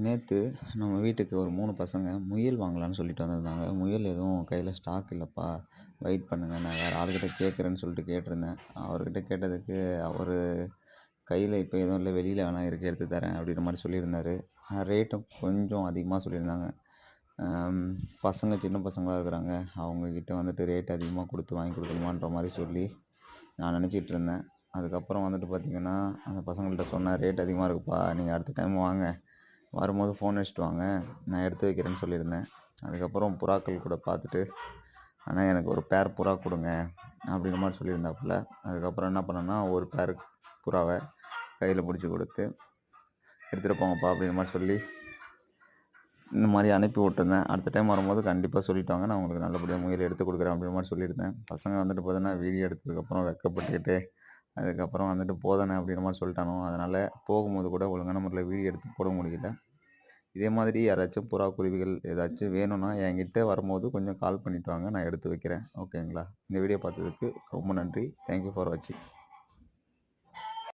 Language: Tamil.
நேத்து நம்ம வீட்டுக்கு ஒரு 3 பசங்க முயல் வாங்கலான்னு சொல்லிட்டு வந்திருந்தாங்க. முயல் எதுவும் கையில ஸ்டாக் இல்லப்பா. வெயிட் பண்ணுங்க. நான் வேற ஆள்கிட்ட கேட்குறேன்னு சொல்லிட்டு கேட்டிருந்தேன். அவர்கிட்ட கேட்டதுக்கு அவரு கையில இப்ப எதுவும் இல்ல. வெளியில வேணா இருக்கு எடுத்து தரேன் அப்படின்ற மாரி சொல்லியிருந்தாரு. ரேட்டும் கொஞ்சம் அதிகமா சொல்லியிருந்தாங்க. அம் பசங்க சின்ன பசங்களா இருக்கிறாங்க. அவங்க கிட்ட வந்துட்டு ரேட் அதிகமா குடுத்து வாங்கி குடுக்கணுமான்ற மாரி சொல்லி நான் நெனச்சிட்டு இருந்தேன். அதுக்கப்புறம் வந்துட்டு பார்த்தீங்கன்னா, அந்த பசங்கள்ட்ட சொன்னேன், "ரேட் அதிகமா இருக்குப்பா. நீங்க அடுத்த டைம் வாங்க. வரும்போது ஃபோன் அடிச்சுட்டு வாங்க. நான் எடுத்து வைக்கிறேன்னு" சொல்லியிருந்தேன். அதுக்கப்புறம் புறாக்கள் கூட பார்த்துட்டு, "அண்ணா எனக்கு ஒரு பேர் புறா குடுங்க" அப்படின்ற மாரி சொல்லியிருந்தாப்புல. அதுக்கப்புறம் என்ன பண்ணேன்னா, ஒரு பேர் புறாவ கையில புடிச்சு குடுத்து, "எடுத்துட்டு போங்கப்பா" அப்படின்ற மாரி சொல்லி, இந்த மாரி அனுப்பி விட்டுருந்தேன். அடுத்த டைம் வரும்போது கண்டிப்பா சொல்லிட்டு வாங்க. நான் உங்களுக்கு நல்லபடியா முயல் எடுத்து குடுக்குறேன் அப்படின்ற மாரி சொல்லியிருந்தேன். பசங்க வந்துட்டு பார்த்தீங்கன்னா, வீடியோ எடுத்ததுக்கப்புறம் வெட்கப்பட்டுக்கிட்டு, அதுக்கப்புறம் வந்துட்டு போதுண்ணே அப்படின்ற மாரி சொல்லிட்டானுவோ. அதனால போகும்போது கூட ஒழுங்கான முறையில வீடியோ எடுத்து போட முடியல. இதே மாதிரி யாராச்சும் புறா, குருவிகள் ஏதாச்சும் வேணும்னா என்கிட்ட வரும்போது கொஞ்சம் கால் பண்ணிட்டு வாங்க. நான் எடுத்து வைக்கிறேன். ஓகேங்களா? இந்த வீடியோ பார்த்ததுக்கு ரொம்ப நன்றி. தேங்க் யூ ஃபார் வாட்சிங்.